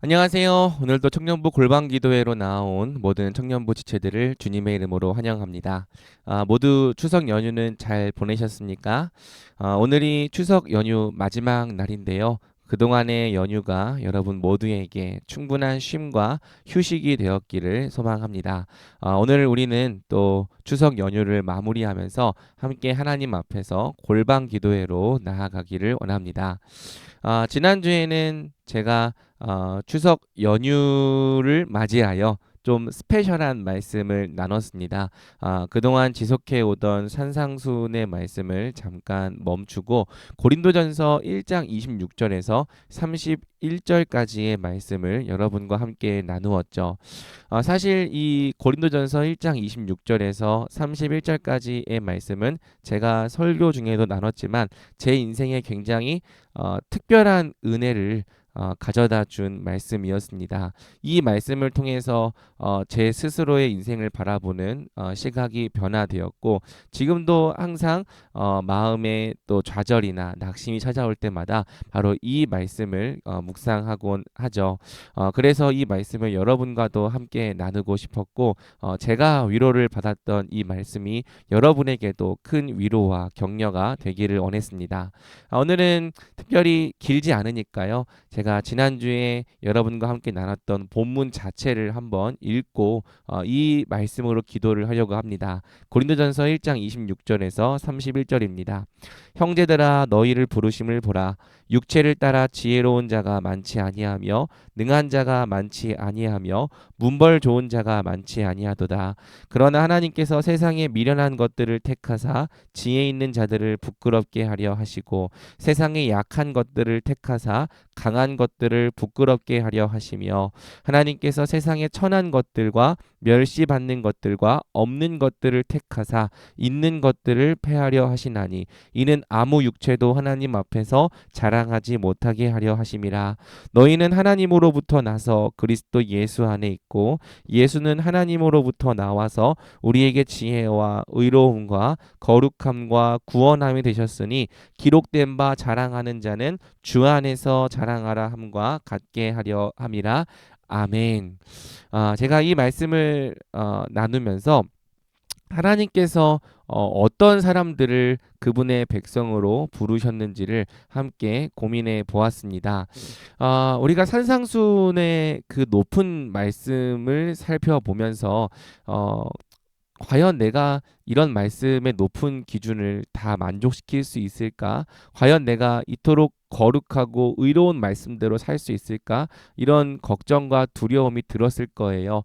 안녕하세요. 오늘도 청년부 골방기도회로 나온 모든 청년부 지체들을 주님의 이름으로 환영합니다. 모두 추석 연휴는 잘 보내셨습니까? 오늘이 추석 연휴 마지막 날인데요. 그동안의 연휴가 여러분 모두에게 충분한 쉼과 휴식이 되었기를 소망합니다. 오늘 우리는 또 추석 연휴를 마무리하면서 함께 하나님 앞에서 골방기도회로 나아가기를 원합니다. 지난주에는 제가 추석 연휴를 맞이하여 좀 스페셜한 말씀을 나눴습니다. 그동안 지속해 오던 산상순의 말씀을 잠깐 멈추고 고린도전서 1장 26절에서 31절까지의 말씀을 여러분과 함께 나누었죠. 사실 이 고린도전서 1장 26절에서 31절까지의 말씀은 제가 설교 중에도 나눴지만 제 인생에 굉장히 특별한 은혜를 가져다 준 말씀이었습니다. 이 말씀을 통해서 제 스스로의 인생을 바라보는 시각이 변화되었고 지금도 항상 마음에 또 좌절이나 낙심이 찾아올 때마다 바로 이 말씀을 묵상하곤 하죠. 그래서 이 말씀을 여러분과도 함께 나누고 싶었고 제가 위로를 받았던 이 말씀이 여러분에게도 큰 위로와 격려가 되기를 원했습니다. 오늘은 특별히 길지 않으니까요. 제가 지난주에 여러분과 함께 나눴던 본문 자체를 한번 읽고 이 말씀으로 기도를 하려고 합니다. 고린도전서 1장 26절에서 31절입니다. 형제들아 너희를 부르심을 보라. 육체를 따라 지혜로운 자가 많지 아니하며 능한 자가 많지 아니하며 문벌 좋은 자가 많지 아니하도다. 그러나 하나님께서 세상에 미련한 것들을 택하사 지혜 있는 자들을 부끄럽게 하려 하시고 세상에 약한 것들을 택하사 강한 것들을 부끄럽게 하려 하시며 하나님께서 세상에 천한 것들과 멸시받는 것들과 없는 것들을 택하사 있는 것들을 패하려 하시나니 이는 아무 육체도 하나님 앞에서 자랑하지 못하게 하려 하심이라. 너희는 하나님으로부터 나서 그리스도 예수 안에 있고 예수는 하나님으로부터 나와서 우리에게 지혜와 의로움과 거룩함과 구원함이 되셨으니 기록된 바 자랑하는 자는 주 안에서 자랑하라 함과 같게 하려 함이라. 아멘. 제가 이 말씀을 나누면서 하나님께서 어떤 사람들을 그분의 백성으로 부르셨는지를 함께 고민해 보았습니다. 우리가 산상순의 그 높은 말씀을 살펴보면서 과연 내가 이런 말씀의 높은 기준을 다 만족시킬 수 있을까? 과연 내가 이토록 거룩하고 의로운 말씀대로 살 수 있을까? 이런 걱정과 두려움이 들었을 거예요.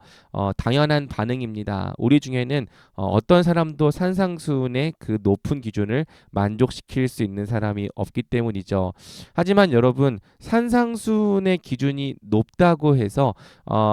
당연한 반응입니다. 우리 중에는 어떤 사람도 산상수훈의 그 높은 기준을 만족시킬 수 있는 사람이 없기 때문이죠. 하지만 여러분, 산상수훈의 기준이 높다고 해서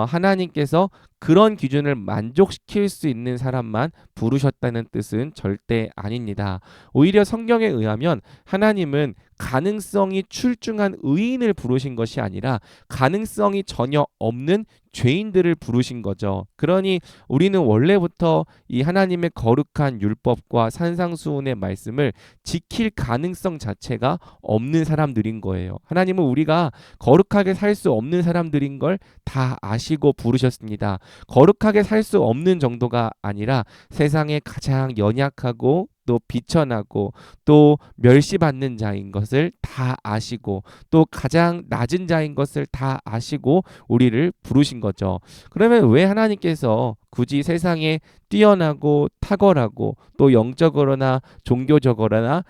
하나님께서 그런 기준을 만족시킬 수 있는 사람만 부르셨다는 뜻은 절대 아닙니다. 오히려 성경에 의하면 하나님은 가능성이 출중한 의인을 부르신 것이 아니라 가능성이 전혀 없는 죄인들을 부르신 거죠. 그러니 우리는 원래부터 이 하나님의 거룩한 율법과 산상수훈의 말씀을 지킬 가능성 자체가 없는 사람들인 거예요. 하나님은 우리가 거룩하게 살 수 없는 사람들인 걸 다 아시고 부르셨습니다. 거룩하게 살 수 없는 정도가 아니라 세상에 가장 연약하고 또 비천하고 또 멸시받는 자인 것을 다 아시고 또 가장 낮은 자인 것을 다 아시고 우리를 부르신 거죠. 그러면 왜 하나님께서 굳이 세상에 뛰어나고 탁월하고 또 영적으로나 종교적으로나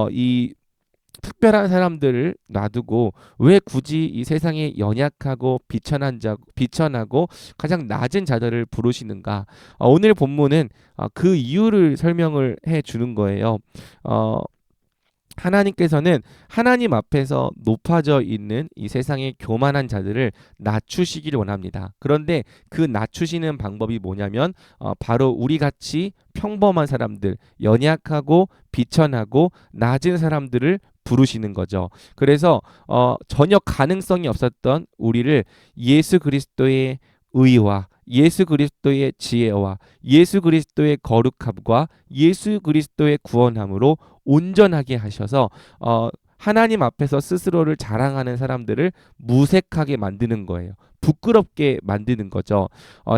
이 특별한 사람들을 놔두고 왜 굳이 이 세상에 연약하고 비천하고 가장 낮은 자들을 부르시는가? 오늘 본문은 그 이유를 설명을 해 주는 거예요. 어, 하나님께서는 하나님 앞에서 높아져 있는 이 세상의 교만한 자들을 낮추시기를 원합니다. 그런데 그 낮추시는 방법이 뭐냐면 바로 우리 같이 평범한 사람들, 연약하고 비천하고 낮은 사람들을 부르시는 거죠. 그래서 전혀 가능성이 없었던 우리를 예수 그리스도의 의와 예수 그리스도의 지혜와 예수 그리스도의 거룩함과 예수 그리스도의 구원함으로 온전하게 하셔서 하나님 앞에서 스스로를 자랑하는 사람들을 무색하게 만드는 거예요. 부끄럽게 만드는 거죠.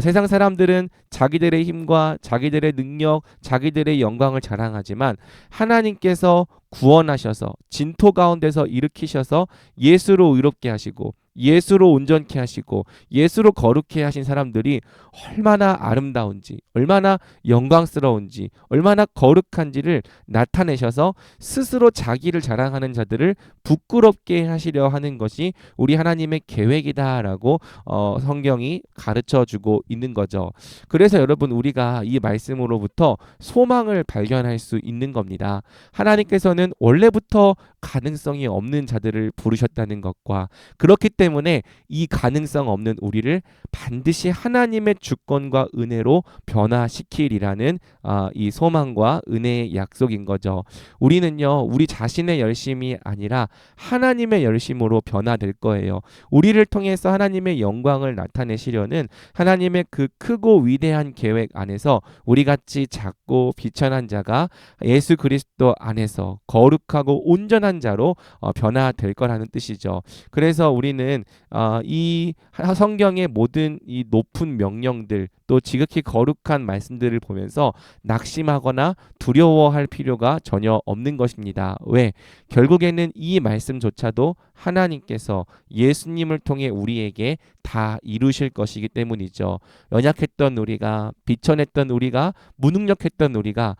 세상 사람들은 자기들의 힘과 자기들의 능력, 자기들의 영광을 자랑하지만 하나님께서 구원하셔서 진토 가운데서 일으키셔서 예수로 의롭게 하시고 예수로 온전케 하시고 예수로 거룩케 하신 사람들이 얼마나 아름다운지, 얼마나 영광스러운지, 얼마나 거룩한지를 나타내셔서 스스로 자기를 자랑하는 자들을 부끄럽게 하시려 하는 것이 우리 하나님의 계획이다라고 성경이 가르쳐 주고 있는 거죠. 그래서 여러분, 우리가 이 말씀으로부터 소망을 발견할 수 있는 겁니다. 하나님께서는 원래부터 가능성이 없는 자들을 부르셨다는 것과 그렇기 때문에 이 가능성 없는 우리를 반드시 하나님의 주권과 은혜로 변화시키리라는 이 소망과 은혜의 약속인 거죠. 우리는요, 우리 자신의 열심이 아니라 하나님의 열심으로 변화될 거예요. 우리를 통해서 하나님의 영광을 나타내시려는 하나님의 그 크고 위대한 계획 안에서 우리같이 작고 비천한 자가 예수 그리스도 안에서 거룩하고 온전한 자로 변화될 거라는 뜻이죠. 그래서 우리는 이 성경의 모든 이 높은 명령들 또 지극히 거룩한 말씀들을 보면서 낙심하거나 두려워할 필요가 전혀 없는 것입니다. 왜? 결국에는 이 말씀조차도 하나님께서 예수님을 통해 우리에게 다 이루실 것이기 때문이죠. 연약했던 우리가, 비천했던 우리가, 무능력했던 우리가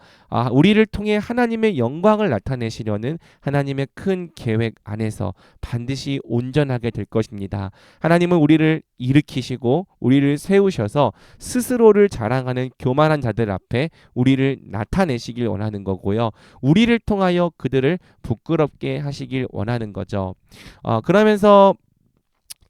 우리를 통해 하나님의 영광을 나타내시려는 하나님의 큰 계획 안에서 반드시 온전하게 될 것입니다. 하나님은 우리를 일으키시고 우리를 세우셔서 스스로를 자랑하는 교만한 자들 앞에 우리를 나타내시길 원하는 거고요. 우리를 통하여 그들을 부끄럽게 하시길 원하는 거죠. 그러면서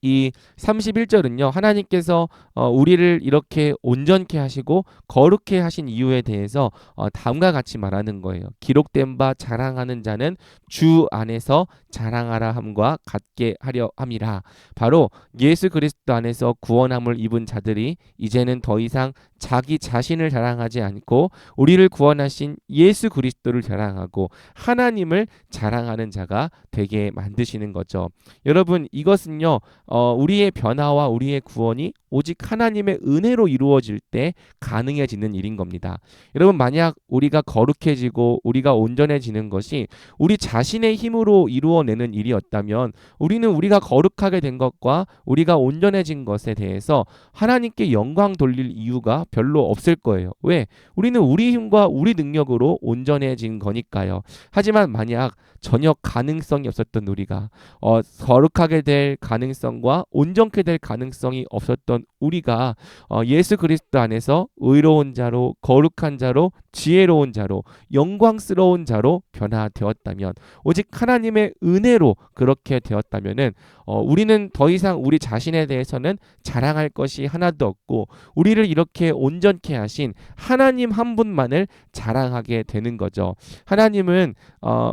이 31절은요. 하나님께서 우리를 이렇게 온전케 하시고 거룩케 하신 이유에 대해서 다음과 같이 말하는 거예요. 기록된 바 자랑하는 자는 주 안에서 자랑하라 함과 같게 하려 함이라. 바로 예수 그리스도 안에서 구원함을 입은 자들이 이제는 더 이상 자기 자신을 자랑하지 않고 우리를 구원하신 예수 그리스도를 자랑하고 하나님을 자랑하는 자가 되게 만드시는 거죠. 여러분, 이것은요. 우리의 변화와 우리의 구원이 오직 하나님의 은혜로 이루어질 때 가능해지는 일인 겁니다. 여러분, 만약 우리가 거룩해지고 우리가 온전해지는 것이 우리 자신의 힘으로 이루어내는 일이었다면 우리는 우리가 거룩하게 된 것과 우리가 온전해진 것에 대해서 하나님께 영광 돌릴 이유가 별로 없을 거예요. 왜? 우리는 우리 힘과 우리 능력으로 온전해진 거니까요. 하지만 만약 전혀 가능성이 없었던 우리가 거룩하게 될 가능성과 온전케 될 가능성이 없었던 우리가 예수 그리스도 안에서 의로운 자로, 거룩한 자로, 지혜로운 자로, 영광스러운 자로 변화되었다면, 오직 하나님의 은혜로 그렇게 되었다면은 우리는 더 이상 우리 자신에 대해서는 자랑할 것이 하나도 없고 우리를 이렇게 온전케 하신 하나님 한 분만을 자랑하게 되는 거죠. 하나님은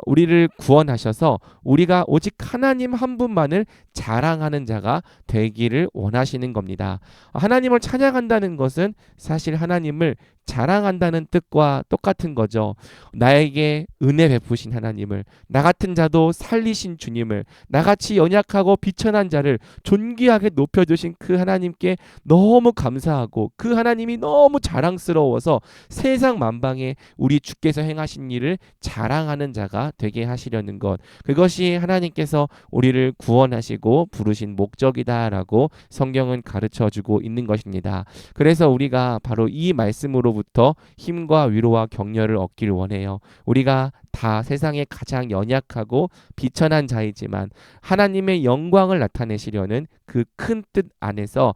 우리를 구원하셔서 우리가 오직 하나님 한 분만을 자랑하는 자가 되기를 원하시는 겁니다. 하나님을 찬양한다는 것은 사실 하나님을 자랑한다는 뜻과 똑같은 거죠. 나에게 은혜 베푸신 하나님을, 나 같은 자도 살리신 주님을, 나같이 연약하고 비천한 자를 존귀하게 높여주신 그 하나님께 너무 감사하고 그 하나님이 너무 자랑스러워서 세상 만방에 우리 주께서 행하신 일을 자랑하는 자가 되게 하시려는 것, 그것이 하나님께서 우리를 구원하시고 부르신 목적이다라고 성경은 가르쳐주고 있는 것입니다. 그래서 우리가 바로 이 말씀으로부터 힘과 위로와 격려를 얻기를 원해요. 우리가 다 세상에 가장 연약하고 비천한 자이지만 하나님의 영광을 나타내시려는 그 큰 뜻 안에서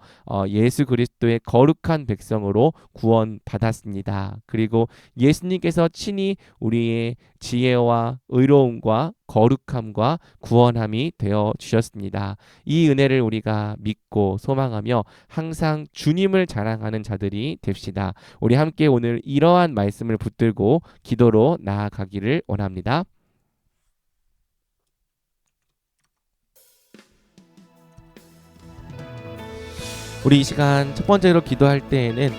예수 그리스도의 거룩한 백성으로 구원받았습니다. 그리고 예수님께서 친히 우리의 지혜와 의로움과 거룩함과 구원함이 되어 주셨습니다. 이 은혜를 우리가 믿고 소망하며 항상 주님을 자랑하는 자들이 됩시다. 우리 함께 오늘 이러한 말씀을 붙들고 기도로 나아가기를 원합니다. 우리 이 시간 첫 번째로 기도할 때에는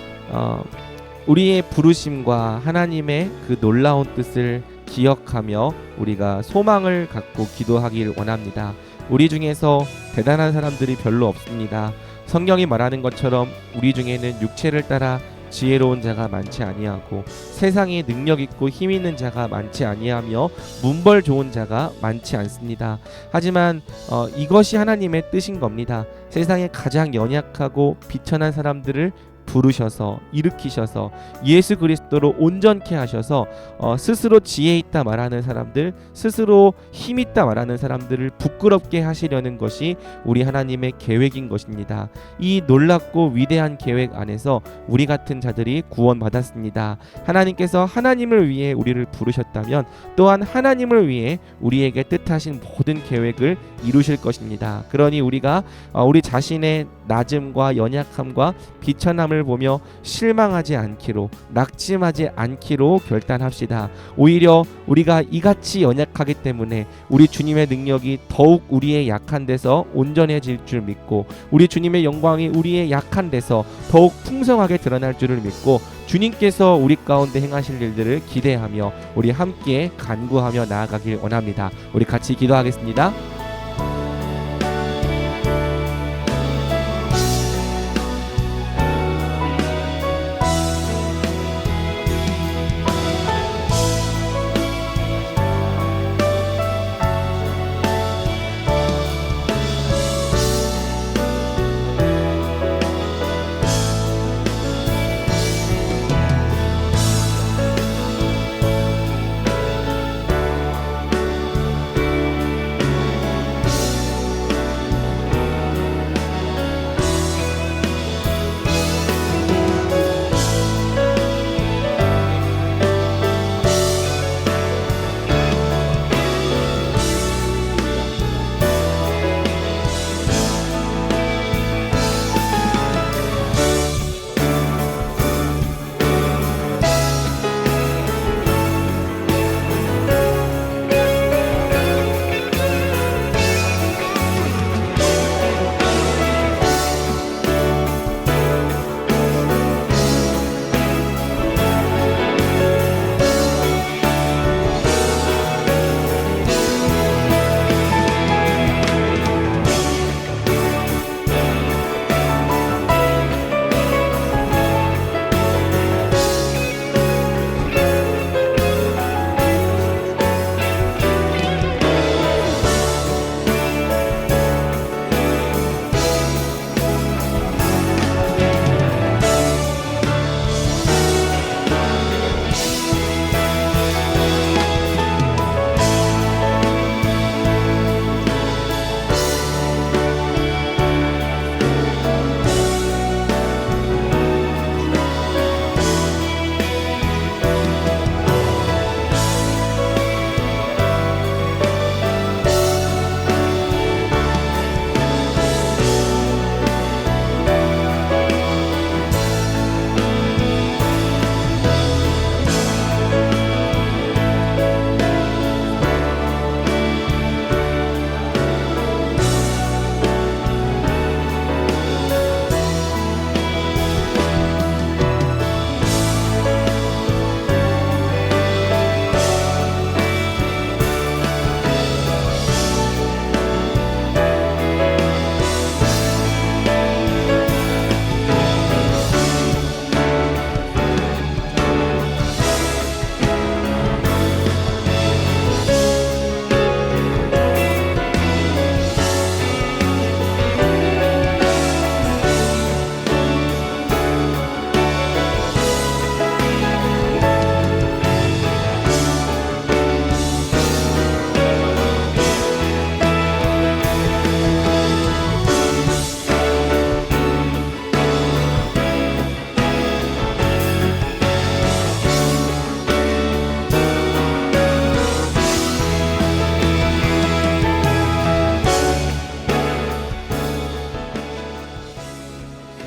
우리의 부르심과 하나님의 그 놀라운 뜻을 기억하며 우리가 소망을 갖고 기도하길 원합니다. 우리 중에서 대단한 사람들이 별로 없습니다. 성경이 말하는 것처럼 우리 중에는 육체를 따라 지혜로운 자가 많지 아니하고 세상에 능력 있고 힘 있는 자가 많지 아니하며 문벌 좋은 자가 많지 않습니다. 하지만 이것이 하나님의 뜻인 겁니다. 세상에 가장 연약하고 비천한 사람들을 부르셔서 일으키셔서 예수 그리스도로 온전케 하셔서 스스로 지혜 있다 말하는 사람들, 스스로 힘 있다 말하는 사람들을 부끄럽게 하시려는 것이 우리 하나님의 계획인 것입니다. 이 놀랍고 위대한 계획 안에서 우리 같은 자들이 구원받았습니다. 하나님께서 하나님을 위해 우리를 부르셨다면 또한 하나님을 위해 우리에게 뜻하신 모든 계획을 이루실 것입니다. 그러니 우리가 우리 자신의 낮음과 연약함과 비천함을 보며 실망하지 않기로, 낙심하지 않기로 결단합시다. 오히려 우리가 이같이 연약하기 때문에 우리 주님의 능력이 더욱 우리의 약한 데서 온전해질 줄 믿고, 우리 주님의 영광이 우리의 약한 데서 더욱 풍성하게 드러날 줄을 믿고, 주님께서 우리 가운데 행하실 일들을 기대하며 우리 함께 간구하며 나아가길 원합니다. 우리 같이 기도하겠습니다.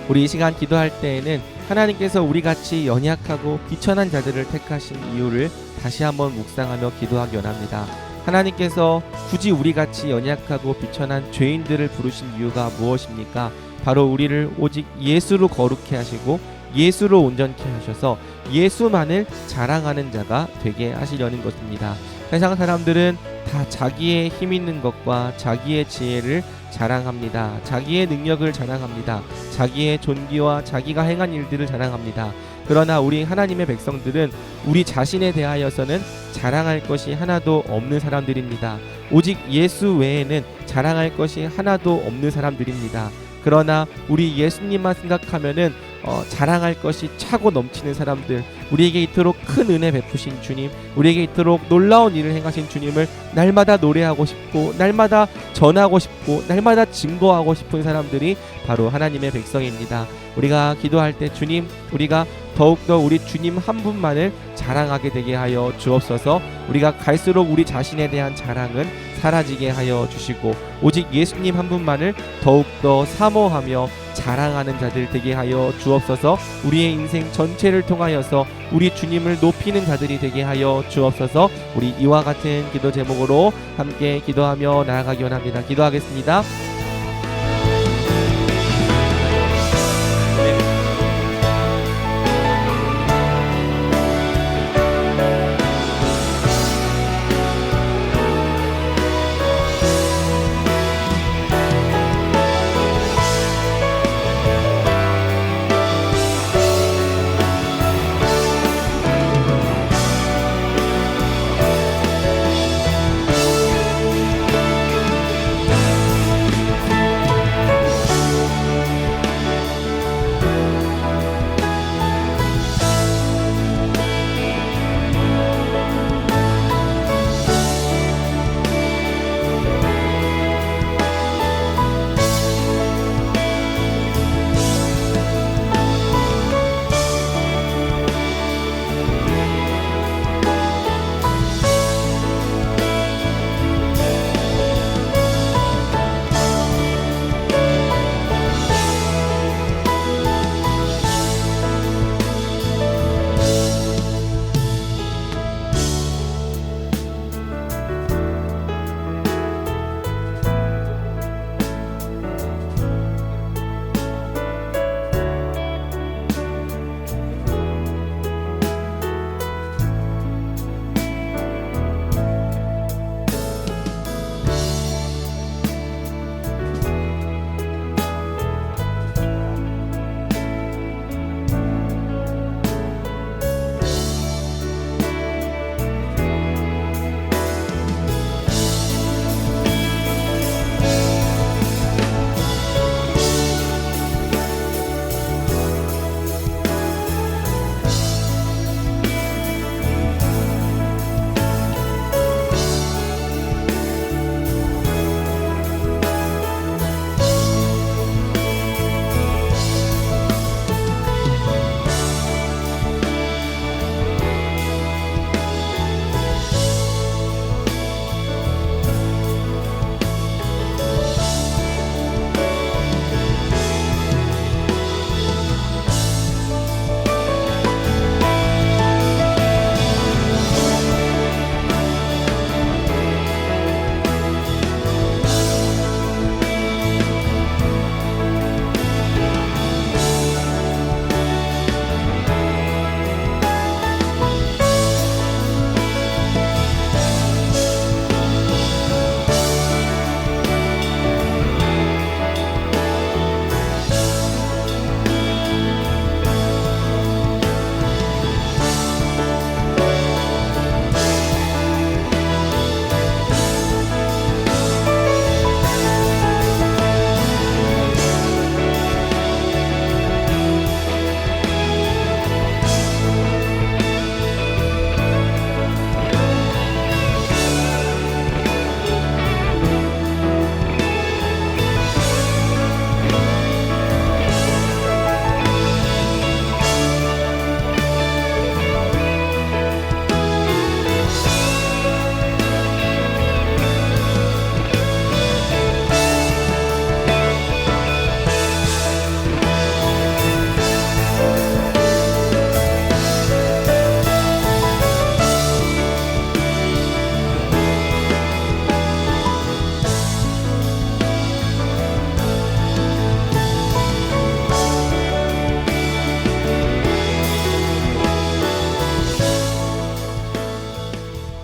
우리 이 시간 기도할 때에는 하나님께서 우리같이 연약하고 비천한 자들을 택하신 이유를 다시 한번 묵상하며 기도하기 원합니다. 하나님께서 굳이 우리같이 연약하고 비천한 죄인들을 부르신 이유가 무엇입니까? 바로 우리를 오직 예수로 거룩해 하시고 예수로 온전케 하셔서 예수만을 자랑하는 자가 되게 하시려는 것입니다. 세상 사람들은 다 자기의 힘 있는 것과 자기의 지혜를 자랑합니다. 자기의 능력을 자랑합니다. 자기의 존귀와 자기가 행한 일들을 자랑합니다. 그러나 우리 하나님의 백성들은 우리 자신에 대하여서는 자랑할 것이 하나도 없는 사람들입니다. 오직 예수 외에는 자랑할 것이 하나도 없는 사람들입니다. 그러나 우리 예수님만 생각하면은 자랑할 것이 차고 넘치는 사람들, 우리에게 이토록 큰 은혜 베푸신 주님, 우리에게 이토록 놀라운 일을 행하신 주님을 날마다 노래하고 싶고 날마다 전하고 싶고 날마다 증거하고 싶은 사람들이 바로 하나님의 백성입니다. 우리가 기도할 때 주님, 우리가 더욱더 우리 주님 한 분만을 자랑하게 되게 하여 주옵소서. 우리가 갈수록 우리 자신에 대한 자랑은 사라지게 하여 주시고 오직 예수님 한 분만을 더욱더 사모하며 자랑하는 자들 되게 하여 주옵소서. 우리의 인생 전체를 통하여서 우리 주님을 높이는 자들이 되게 하여 주옵소서. 우리 이와 같은 기도 제목으로 함께 기도하며 나아가기 원합니다. 기도하겠습니다.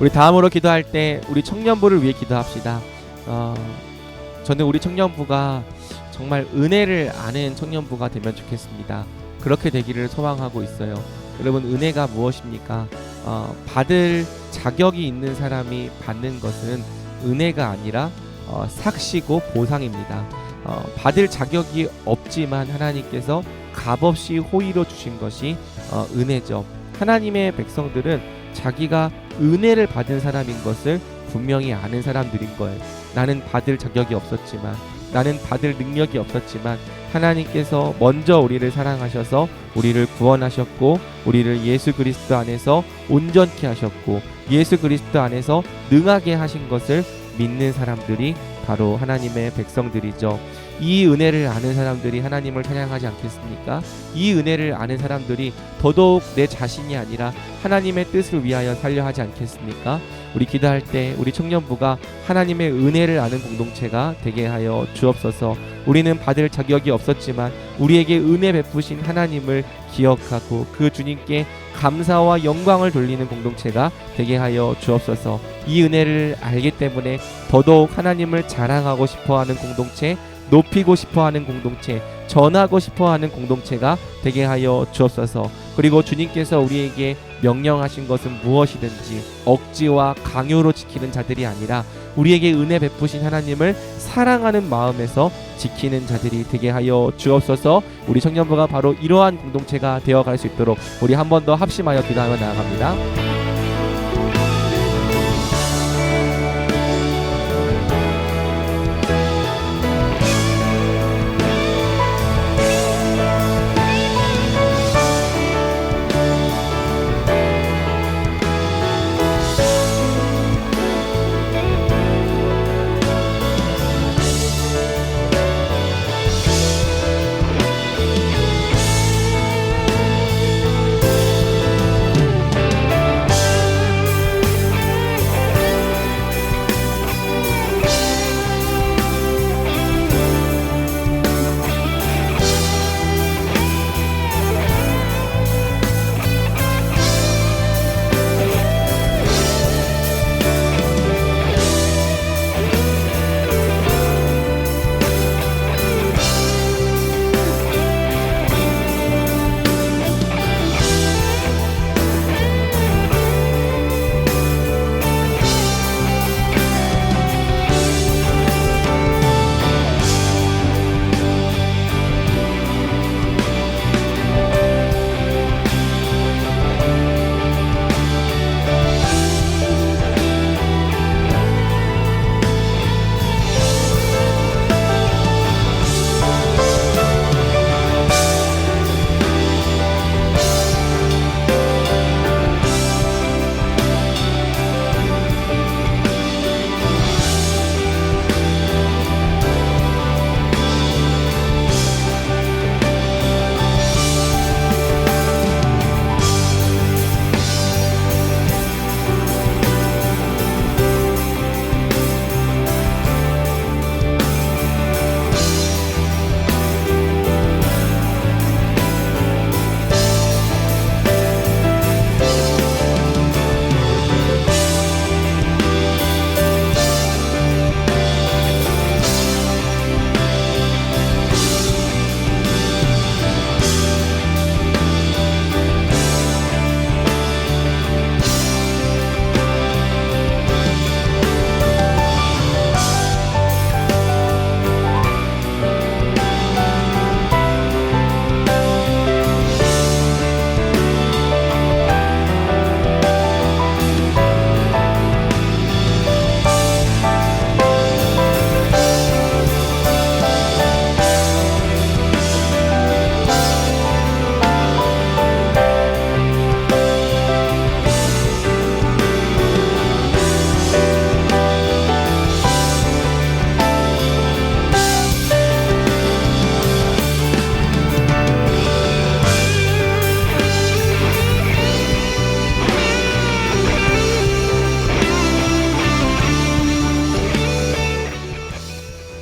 우리 다음으로 기도할 때 우리 청년부를 위해 기도합시다. 저는 우리 청년부가 정말 은혜를 아는 청년부가 되면 좋겠습니다. 그렇게 되기를 소망하고 있어요. 여러분, 은혜가 무엇입니까? 받을 자격이 있는 사람이 받는 것은 은혜가 아니라 삭시고 보상입니다. 받을 자격이 없지만 하나님께서 값없이 호의로 주신 것이 은혜죠. 하나님의 백성들은 자기가 은혜를 받은 사람인 것을 분명히 아는 사람들인 거예요. 나는 받을 자격이 없었지만, 나는 받을 능력이 없었지만 하나님께서 먼저 우리를 사랑하셔서 우리를 구원하셨고, 우리를 예수 그리스도 안에서 온전케 하셨고, 예수 그리스도 안에서 능하게 하신 것을 믿는 사람들이 바로 하나님의 백성들이죠. 이 은혜를 아는 사람들이 하나님을 찬양하지 않겠습니까? 이 은혜를 아는 사람들이 더더욱 내 자신이 아니라 하나님의 뜻을 위하여 살려 하지 않겠습니까? 우리 기도할 때 우리 청년부가 하나님의 은혜를 아는 공동체가 되게 하여 주옵소서. 우리는 받을 자격이 없었지만 우리에게 은혜 베푸신 하나님을 기억하고 그 주님께 감사와 영광을 돌리는 공동체가 되게 하여 주옵소서. 이 은혜를 알기 때문에 더더욱 하나님을 자랑하고 싶어하는 공동체, 높이고 싶어하는 공동체, 전하고 싶어하는 공동체가 되게 하여 주옵소서. 그리고 주님께서 우리에게 명령하신 것은 무엇이든지 억지와 강요로 지키는 자들이 아니라 우리에게 은혜 베푸신 하나님을 사랑하는 마음에서 지키는 자들이 되게 하여 주옵소서. 우리 청년부가 바로 이러한 공동체가 되어갈 수 있도록 우리 한 번 더 합심하여 기도하며 나아갑니다.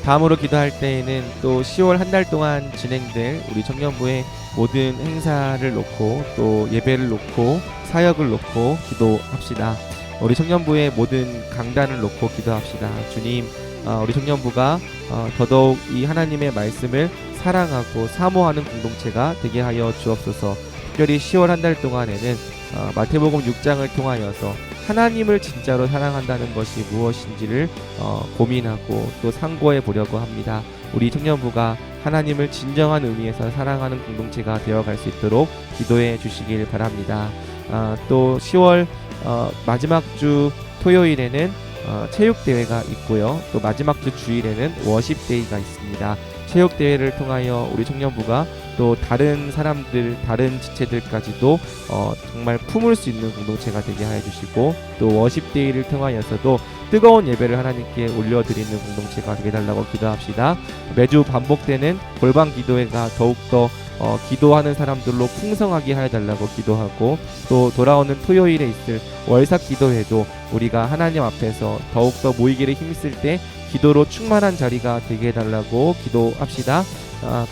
다음으로 기도할 때에는 또 10월 한 달 동안 진행될 우리 청년부의 모든 행사를 놓고 또 예배를 놓고 사역을 놓고 기도합시다. 우리 청년부의 모든 강단을 놓고 기도합시다. 주님, 우리 청년부가 더더욱 이 하나님의 말씀을 사랑하고 사모하는 공동체가 되게 하여 주옵소서. 특별히 10월 한 달 동안에는 마태복음 6장을 통하여서 하나님을 진짜로 사랑한다는 것이 무엇인지를 고민하고 또 상고해 보려고 합니다. 우리 청년부가 하나님을 진정한 의미에서 사랑하는 공동체가 되어갈 수 있도록 기도해 주시길 바랍니다. 또 10월 마지막 주 토요일에는 체육대회가 있고요. 또 마지막 주 주일에는 워십데이가 있습니다. 체육대회를 통하여 우리 청년부가 또 다른 사람들, 다른 지체들까지도 정말 품을 수 있는 공동체가 되게 하여 주시고, 또 워십데이를 통하여서도 뜨거운 예배를 하나님께 올려드리는 공동체가 되게 달라고 기도합시다. 매주 반복되는 골방 기도회가 더욱더 기도하는 사람들로 풍성하게 하여 달라고 기도하고, 또 돌아오는 토요일에 있을 월삭 기도회도 우리가 하나님 앞에서 더욱더 모이기를 힘쓸 때 기도로 충만한 자리가 되게 해달라고 기도합시다.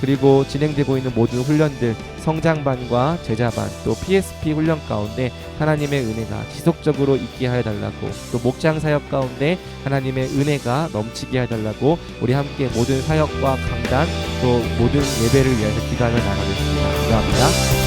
그리고 진행되고 있는 모든 훈련들, 성장반과 제자반, 또 PSP 훈련 가운데 하나님의 은혜가 지속적으로 있게 하여 달라고, 또 목장 사역 가운데 하나님의 은혜가 넘치게 하여 달라고 우리 함께 모든 사역과 강단, 또 모든 예배를 위해서 기도하며 나가겠습니다. 감사합니다.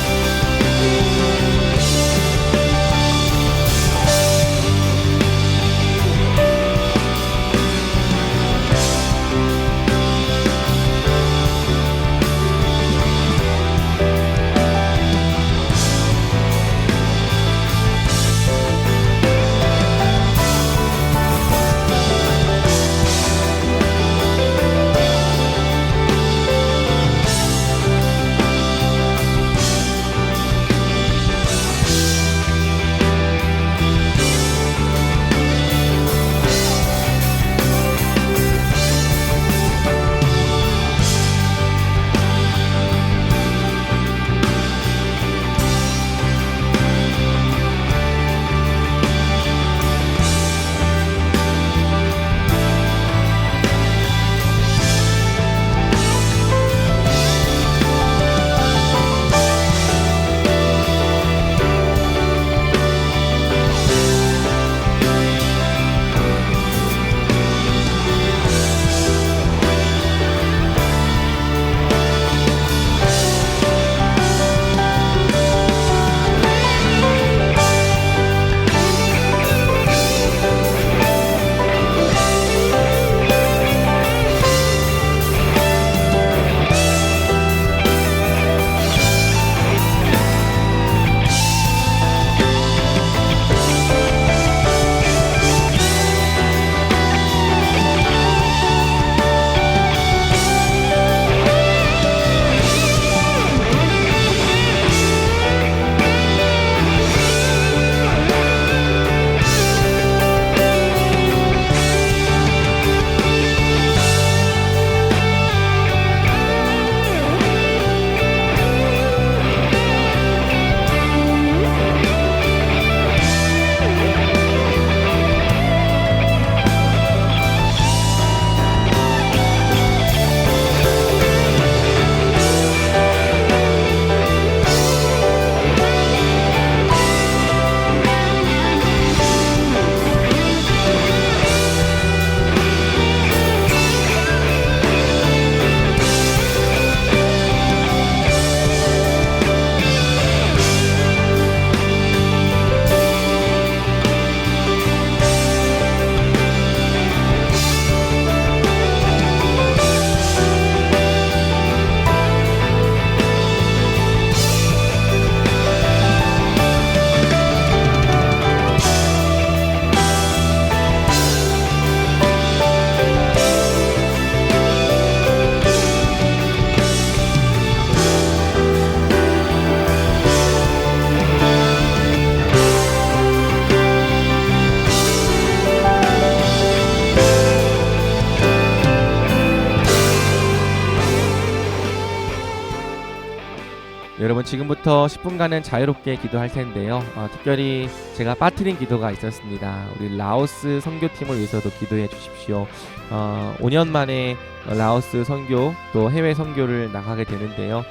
여러분, 지금부터 10분간은 자유롭게 기도할 텐데요. 특별히 제가 빠뜨린 기도가 있었습니다. 우리 라오스 선교팀을 위해서도 기도해 주십시오. 5년 만에 라오스 선교, 또 해외 선교를 나가게 되는데요.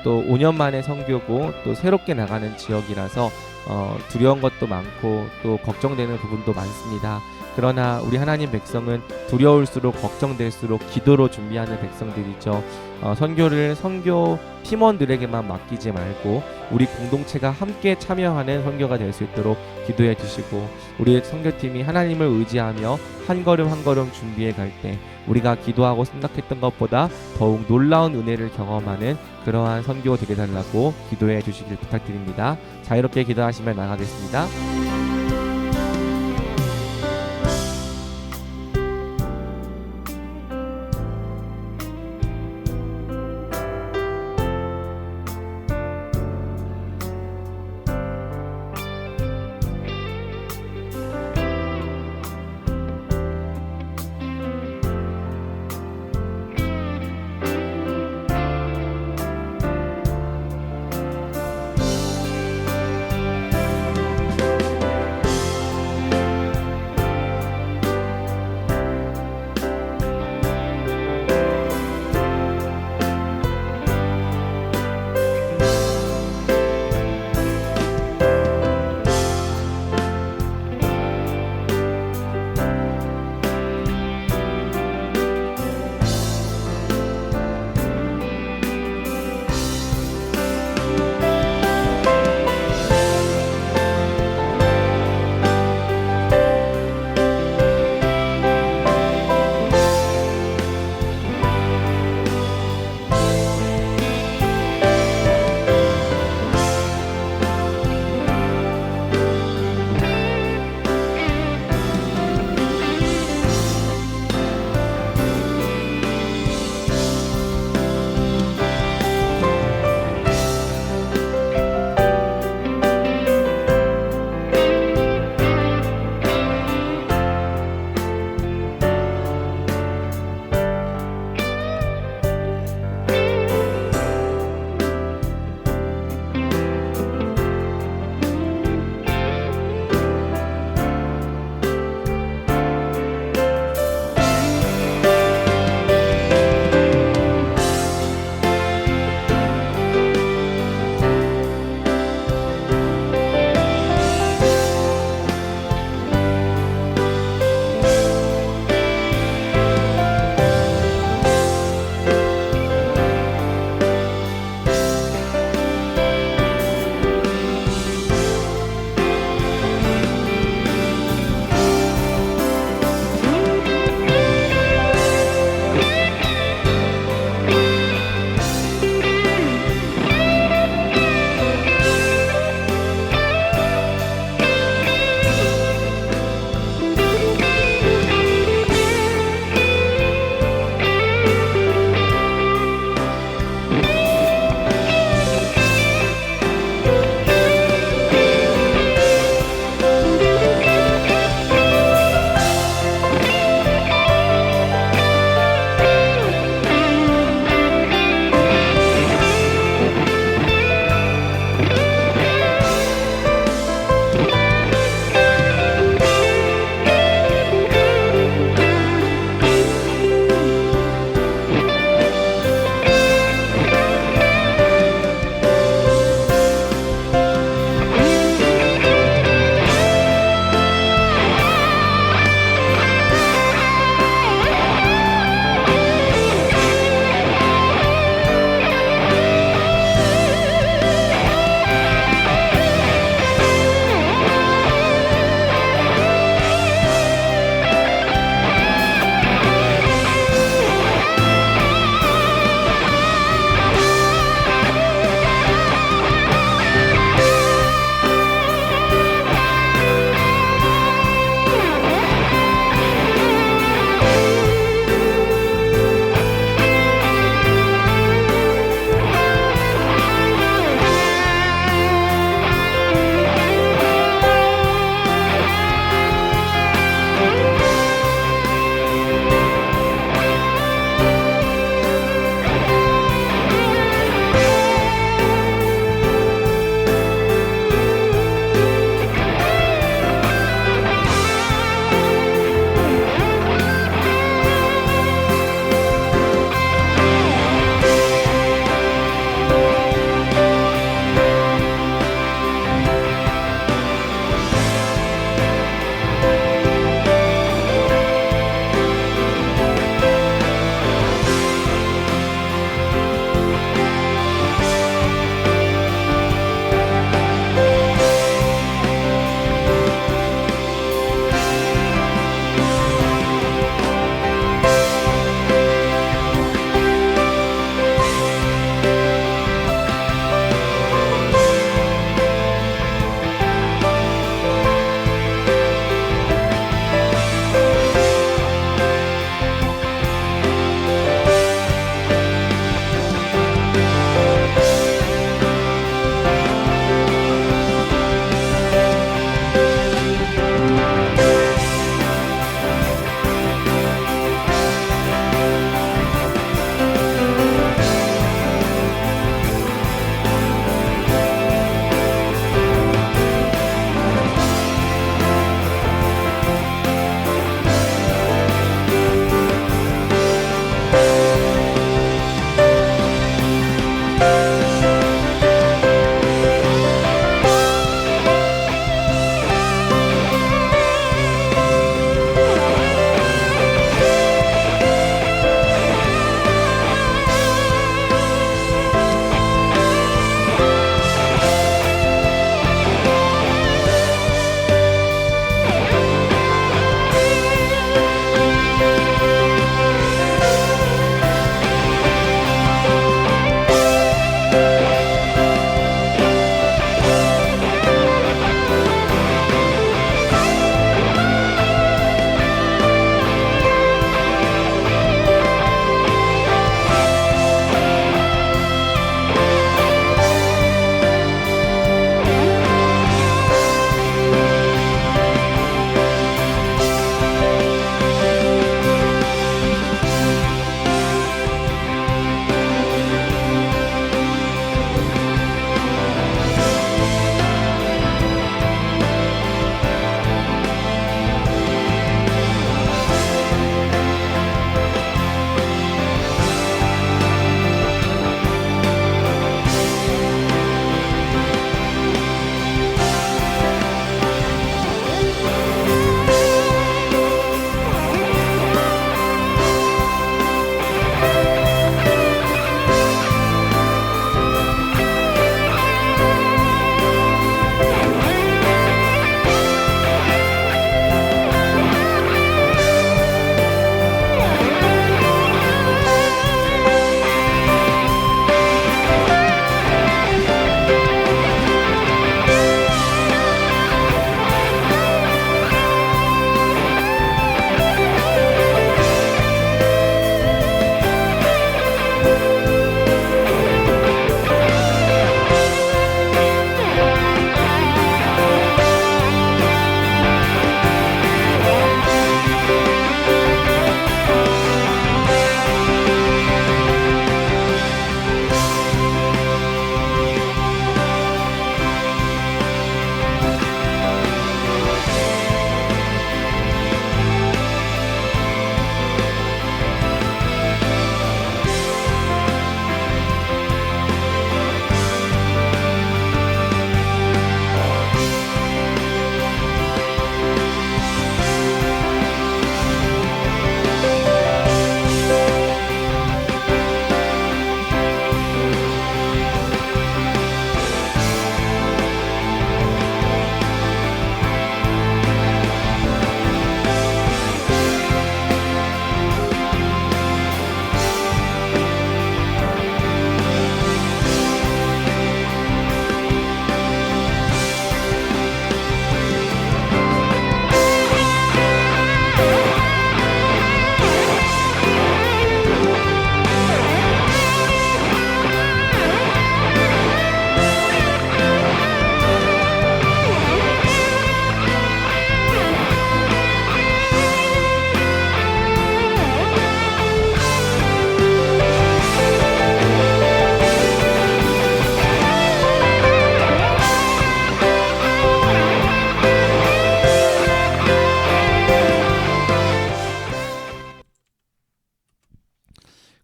또 5년 만에 선교고 또 새롭게 나가는 지역이라서 두려운 것도 많고 또 걱정되는 부분도 많습니다. 그러나 우리 하나님 백성은 두려울수록 걱정될수록 기도로 준비하는 백성들이죠. 선교를 선교 팀원들에게만 맡기지 말고 우리 공동체가 함께 참여하는 선교가 될 수 있도록 기도해 주시고, 우리 선교팀이 하나님을 의지하며 한 걸음 한 걸음 준비해 갈 때 우리가 기도하고 생각했던 것보다 더욱 놀라운 은혜를 경험하는 그러한 선교 되게 달라고 기도해 주시길 부탁드립니다. 자유롭게 기도하시며 나가겠습니다.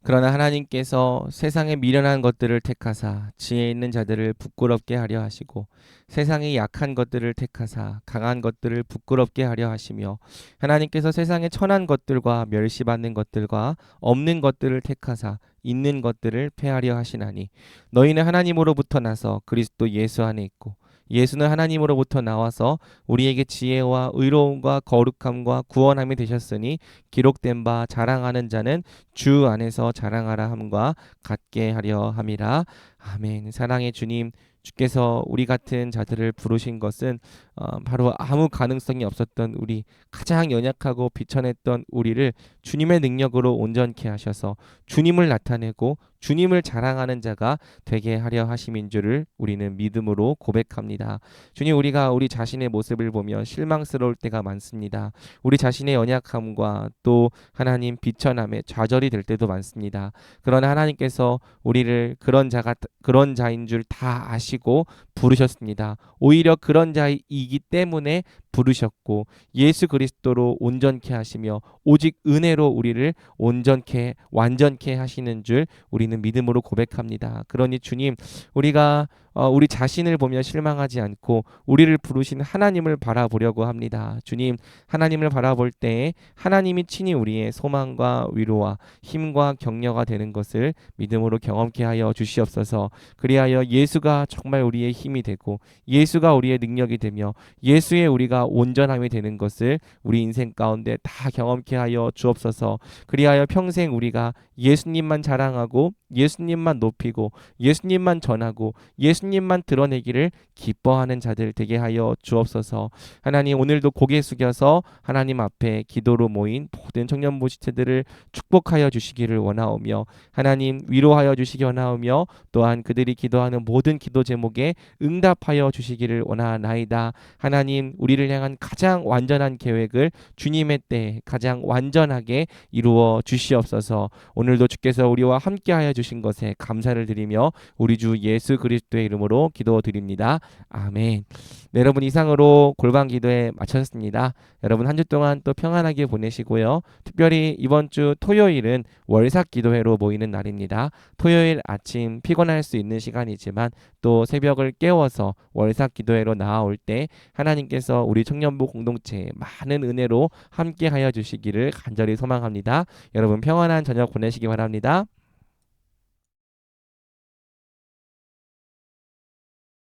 그러나 하나님께서 세상의 미련한 것들을 택하사 지혜 있는 자들을 부끄럽게 하려 하시고 세상의 약한 것들을 택하사 강한 것들을 부끄럽게 하려 하시며 하나님께서 세상의 천한 것들과 멸시받는 것들과 없는 것들을 택하사 있는 것들을 패하려 하시나니 너희는 하나님으로부터 나서 그리스도 예수 안에 있고 예수는 하나님으로부터 나와서 우리에게 지혜와 의로움과 거룩함과 구원함이 되셨으니 기록된 바 자랑하는 자는 주 안에서 자랑하라 함과 같게 하려 함이라. 아멘. 사랑의 주님, 주께서 우리 같은 자들을 부르신 것은 바로 아무 가능성이 없었던 우리, 가장 연약하고 비천했던 우리를 주님의 능력으로 온전케 하셔서 주님을 나타내고 주님을 자랑하는 자가 되게 하려 하심인 줄을 우리는 믿음으로 고백합니다. 주님, 우리가 우리 자신의 모습을 보며 실망스러울 때가 많습니다. 우리 자신의 연약함과 또 하나님 비천함에 좌절이 될 때도 많습니다. 그러나 하나님께서 우리를 그런 자인 줄 다 아시고 부르셨습니다. 오히려 그런 자이기 때문에 부르셨고 예수 그리스도로 온전케 하시며 오직 은혜로 우리를 온전케 완전케 하시는 줄 우리는 믿음으로 고백합니다. 그러니 주님, 우리가 우리 자신을 보며 실망하지 않고 우리를 부르신 하나님을 바라보려고 합니다. 주님, 하나님을 바라볼 때에 하나님이 친히 우리의 소망과 위로와 힘과 격려가 되는 것을 믿음으로 경험케 하여 주시옵소서. 그리하여 예수가 정말 우리의 힘이 되고 예수가 우리의 능력이 되며 예수의 우리가 온전함이 되는 것을 우리 인생 가운데 다 경험케 하여 주옵소서. 그리하여 평생 우리가 예수님만 자랑하고 예수님만 높이고 예수님만 전하고 예수님만 드러내기를 기뻐하는 자들 되게 하여 주옵소서. 하나님, 오늘도 고개 숙여서 하나님 앞에 기도로 모인 모든 청년부 지체들을 축복하여 주시기를 원하오며 하나님 위로하여 주시기 원하오며 또한 그들이 기도하는 모든 기도 제목에 응답하여 주시기를 원하나이다. 하나님, 우리를 향한 가장 완전한 계획을 주님의 때에 가장 완전하게 이루어 주시옵소서. 오늘도 주께서 우리와 함께하여 주신 것에 감사를 드리며 우리 주 예수 그리스도의 이름으로 기도드립니다. 아멘. 네, 여러분, 이상으로 골방 기도에 마쳤습니다. 여러분, 한 주 동안 또 평안하게 보내시고요. 특별히 이번 주 토요일은 월삭 기도회로 모이는 날입니다. 토요일 아침 피곤할 수 있는 시간이지만 또 새벽을 깨워서 월삭 기도회로 나아올 때 하나님께서 우리 청년부 공동체에 많은 은혜로 함께하여 주시기를 간절히 소망합니다. 여러분, 평안한 저녁 보내시기 바랍니다.